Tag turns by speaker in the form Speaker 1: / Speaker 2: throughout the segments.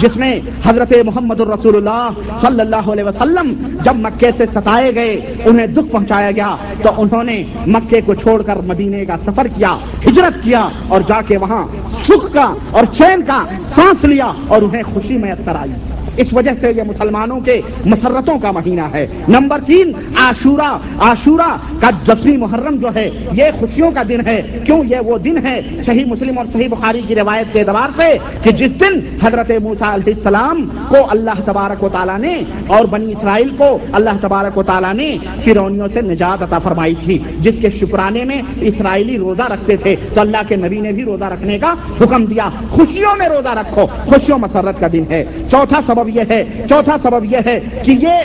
Speaker 1: جس میں حضرت محمد الرسول اللہ صلی اللہ علیہ وسلم جب مکے سے ستائے گئے، انہیں دکھ پہنچایا گیا، تو انہوں نے مکے کو چھوڑ کر مدینے کا سفر کیا، ہجرت کیا اور جا کے وہاں سکھ کا اور چین کا سانس لیا اور انہیں خوشی میسر آئی۔ اس وجہ سے یہ مسلمانوں کے مسرتوں کا مہینہ ہے۔ نمبر 3 عاشورہ۔ عاشورہ کا 10ویں محرم جو ہے یہ خوشیوں کا دن ہے۔ کیوں؟ یہ وہ دن ہے صحیح مسلم اور صحیح بخاری کی روایت کے اعتبار سے کہ جس دن حضرت موسیٰ علیہ السلام کو اللہ تبارک و تعالیٰ نے اور بنی اسرائیل کو اللہ تبارک و تعالیٰ نے فرعونیوں سے نجات عطا فرمائی تھی، جس کے شکرانے میں اسرائیلی روزہ رکھتے تھے، تو اللہ کے نبی نے بھی روزہ رکھنے کا حکم دیا۔ خوشیوں میں روزہ رکھو، خوشیوں مسرت کا دن ہے۔ چوتھا سبب یہ ہے کہ یہ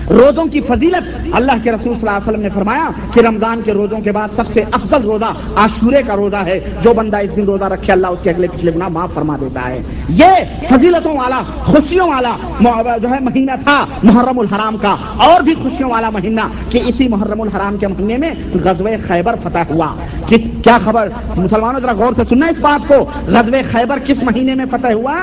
Speaker 1: روزوں کی فضیلت، اللہ کے رسول صلی اللہ علیہ وسلم نے فرمایا کہ رمضان کے روزوں کے بعد سب سے افضل روزہ عاشورے کا روزہ ہے۔ جو بندہ اس دن روزہ رکھے اللہ اس کے اگلے پچھلے گناہ معاف فرما دیتا ہے۔ یہ فضیلتوں والا، خوشیوں والا جو ہے مہینہ تھا محرم الحرام کا، اور بھی خوشیوں والا مہینہ کہ اسی محرم الحرام کے مہینے میں غزوہ خیبر فتح ہوا۔ کیا خبر مسلمانوں، ذرا غور سے سننا اس بات کو، غزوہ خیبر کس مہینے میں فتح ہوا؟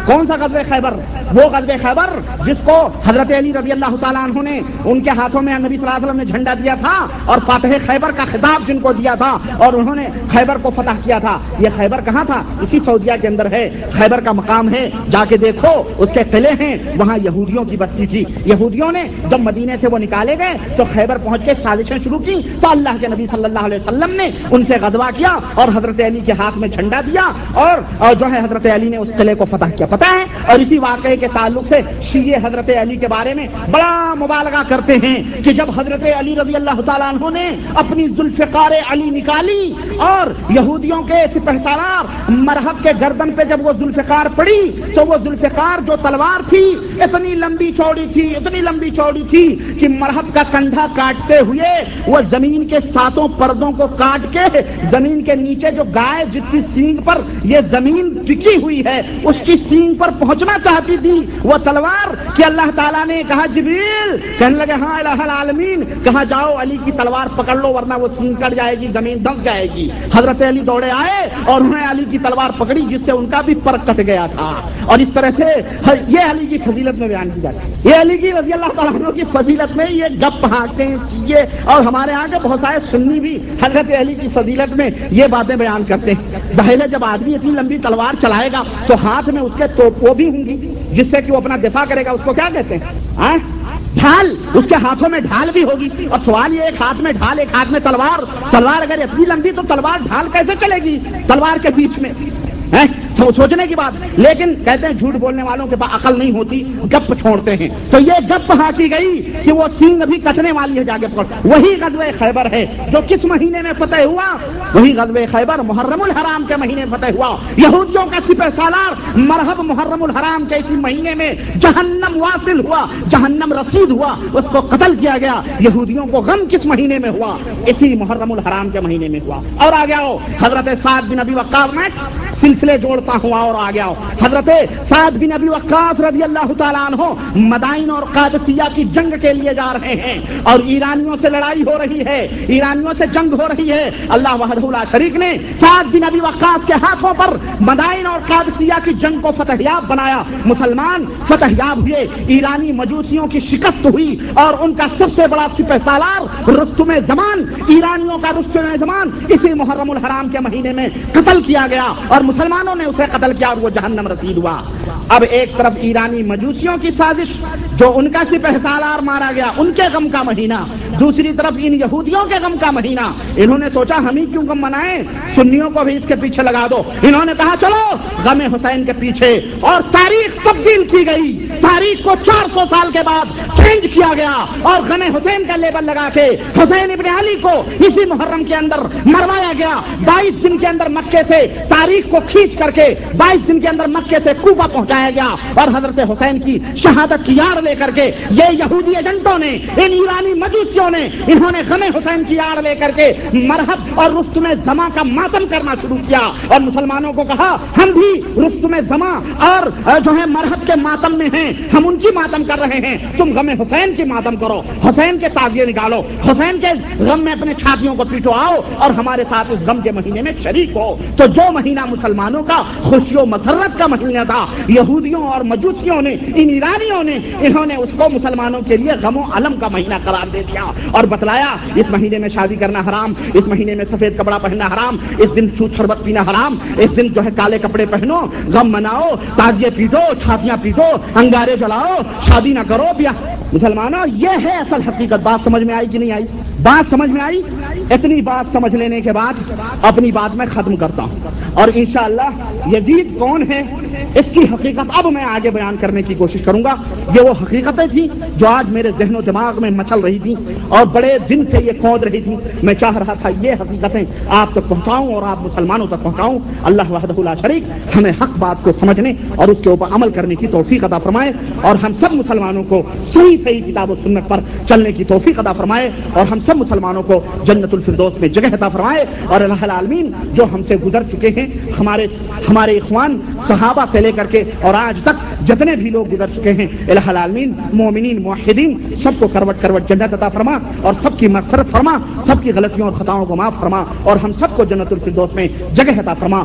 Speaker 1: کون سا غزوہ خیبر؟ وہ غزوہ خیبر جس کو حضرت علی رضی اللہ تعالیٰ عنہ نے ان کے ہاتھوں میں نبی صلی اللہ علیہ وسلم نے جھنڈا دیا تھا اور فاتح خیبر کا خطاب جن کو دیا تھا اور انہوں نے خیبر کو فتح کیا تھا۔ یہ خیبر کہاں تھا؟ اسی سعودیہ کے اندر ہے۔ خیبر کا مقام ہے، جا کے دیکھو، اس کے قلعے ہیں، وہاں یہودیوں کی بستی تھی۔ یہودیوں نے جب مدینے سے وہ نکالے گئے تو خیبر پہنچ کے سازشیں شروع کی، تو اللہ کے نبی صلی اللہ علیہ وسلم نے ان سے غزوہ کیا اور حضرت علی کے ہاتھ میں جھنڈا دیا اور جو ہے حضرت علی نے اس قلعے کو فتح کیا۔ پتہ ہے، اور اسی واقعے کے تعلق سے شیعہ حضرت علی کے بارے میں بڑا مبالغہ کرتے ہیں کہ جب حضرت علی رضی اللہ تعالیٰ عنہ نے اپنی ذوالفقار علی نکالی اور یہودیوں کے سپہسالار مرحب کے گردن پہ جب وہ ذوالفقار پڑی تو وہ ذوالفقار جو تلوار تھی اتنی لمبی چوڑی تھی کہ مرحب کا کندھا کاٹتے ہوئے وہ زمین کے 7 پردوں کو کاٹ کے زمین کے نیچے جو گائے جس کی سینگ پر یہ زمین ٹکی ہوئی ہے اس کی سینگ پر پہنچنا چاہتی تھی وہ تلوار، کہ اللہ تعالیٰ نے کہا جبریل، کہنے لگے ہاں الہ العالمین، کہا جاؤ علی کی تلوار پکڑ لو ورنہ وہ سینگ کٹ جائے گی، زمین دھنس جائے گی۔ حضرت علی دوڑے آئے اور انہوں نے علی کی تلوار پکڑی جس سے ان کا بھی پر کٹ گیا تھا۔ اور اس طرح سے یہ علی کی فضیلت میں بیان کی جاتی ہے۔ یہ علی کی رضی اللہ تعالیٰ عنہ کی فضیلت میں یہ گپ ہانکتے ہیں چیزیں، اور ہمارے ہاں کے بہت سارے سنی بھی حضرت علی کی فضیلت میں یہ باتیں بیان کرتے ہیں۔ ظاہر ہے جب آدمی اتنی لمبی تلوار چلائے گا تو ہاتھ میں اس کے توپ بھی ہوں گی جس سے کہ وہ اپنا دفاع کرے گا، اس کو کیا کہتے ہیں؟ ڈھال، اس کے ہاتھوں میں ڈھال بھی ہوگی۔ اور سوال یہ، ایک ہاتھ میں ڈھال ایک ہاتھ میں تلوار اگر اتنی لمبی تو تلوار ڈھال کیسے چلے گی تلوار کے بیچ میں؟ سوچنے کی بات۔ لیکن کہتے ہیں جھوٹ بولنے والوں کے پاس عقل نہیں ہوتی، گپ چھوڑتے ہیں۔ تو یہ گپ ہانکی گئی کہ وہ سینگ ابھی کٹنے والی ہے، جاگے پکڑ۔ وہی غزوہ خیبر ہے جو کس مہینے میں فتح ہوا؟ وہی غزوہ خیبر محرم الحرام کے مہینے میں فتح ہوا۔ یہودیوں کا سپہ سالار مرحب محرم الحرام کے اسی مہینے میں جہنم واصل ہوا، جہنم رسید ہوا، اس کو قتل کیا گیا۔ یہودیوں کو غم کس مہینے میں ہوا؟ اسی محرم الحرام کے مہینے میں ہوا۔ اور آ گیا حضرت سعد بن ابی وقاص، میں سلسلے جوڑتا ہوں اور آ گیا حضرت سعد بن ابی وقاص رضی اللہ تعالیٰ عنہ مدائن اور قادسیہ کی جنگ کے لیے جا رہے ہیں اور ایرانیوں سے لڑائی ہو رہی ہے، ایرانیوں سے جنگ ہو رہی ہے۔ اللہ وحدہ لا شریک نے سعد بن ابی وقاص کے ہاتھوں پر مدائن اور قادسیہ کی جنگ کو فتح یاب بنایا۔ مسلمان فتح یاب ہوئے، ایرانی مجوسیوں کی شکست ہوئی اور ان کا سب سے بڑا سپہ سالار رستم زمان، ایرانیوں کا رستم زمان اسی محرم الحرام کے مہینے میں قتل کیا گیا اور مسلمانوں نے اسے قتل کیا اور وہ جہنم رسید ہوا۔ اب ایک طرف ایرانی مجوسیوں کی سازش جو ان کا سپہ سالار مارا گیا، ان کے غم کا مہینہ، دوسری طرف ان یہودیوں کے غم کا مہینہ۔ انہوں نے سوچا ہم ہی کیوں غم منائیں، سنیوں کو بھی اس کے پیچھے لگا دو۔ انہوں نے کہا چلو غم حسین کے پیچھے، اور تاریخ تبدیل کی گئی۔ تاریخ کو 400 سال کے بعد چینج کیا گیا اور غم حسین کا لیبل لگا کے حسین ابن علی کو اسی محرم کے اندر مروایا گیا۔ 22 دن کے اندر مکے سے تاریخ کو کھینچ کر کے 22 دن کے اندر مکے سے کوفہ پہنچایا گیا اور حضرت حسین کی شہادت کی یاد لے کر کے یہ یہودی ایجنٹوں نے، ان ایرانی مجوسیوں نے، انہوں نے غم حسین کی یاد لے کر کے مرحب اور رستم زماں کا ماتم کرنا شروع کیا اور مسلمانوں کو کہا ہم بھی رستم زماں اور جو ہے مرحب کے ماتم میں ہیں، ہم ان کی ماتم کر رہے ہیں، تم غم حسین کی ماتم کرو، حسین کے تعزیے نکالو، حسین کے غم میں اپنے چھاتیوں کو پیٹو، آؤ اور ہمارے ساتھ اس غم کے مہینے میں شریک ہو۔ تو جو مہینہ مسلمانوں کا خوشی و مسرت کا مہینہ تھا، یہودیوں اور مجوسیوں نے، ان ایرانیوں نے، انہوں نے اس کو مسلمانوں کے لیے غم و علم کا مہینہ قرار دے دیا اور بتلایا اس مہینے میں شادی کرنا حرام، اس مہینے میں سفید کپڑا پہننا حرام، اس دن سود شربت پینا حرام، اس دن جو ہے کالے کپڑے پہنو، غم مناؤ، تعزیے پیٹو، چھاتیاں پیٹو، انگارے جلاؤ، شادی نہ کرو بیاہ۔ مسلمانوں، یہ ہے اصل حقیقت۔ بات سمجھ میں آئی کہ نہیں آئی؟ بات سمجھ میں آئی؟ اتنی بات سمجھ لینے کے بعد اپنی بات میں ختم کرتا ہوں، اور انشاءاللہ یزید کون ہے اس کی حقیقت اب میں آگے بیان کرنے کی کوشش کروں گا۔ یہ وہ حقیقتیں تھیں جو آج میرے ذہن و دماغ میں مچل رہی تھیں اور بڑے دن سے یہ کھود رہی تھیں۔ میں چاہ رہا تھا یہ حقیقتیں آپ تک پہنچاؤں اور آپ مسلمانوں تک پہنچاؤں۔ اللہ وحدہ لا شریک ہمیں حق بات کو سمجھنے اور اس کے اوپر عمل کرنے کی توفیق عطا فرمائے، اور ہم سب مسلمانوں کو صحیح کتاب و سنت پر چلنے کی توفیق عطا فرمائے، اور ہم سب مسلمانوں کو جنت الفردوس میں جگہ عطا فرمائے۔ اور اللہ العالمین جو ہم سے گزر چکے ہیں، ہمارے اخوان صحابہ سے لے کر کے اور آج تک جتنے بھی لوگ گزر چکے ہیں، الہ العالمین مومنین موحدین سب کو کروٹ کروٹ جنت عطا فرما، اور سب کی مغفرت فرما، سب کی غلطیوں اور خطاؤں کو معاف فرما، اور ہم سب کو جنت الفردوس میں جگہ عطا فرما۔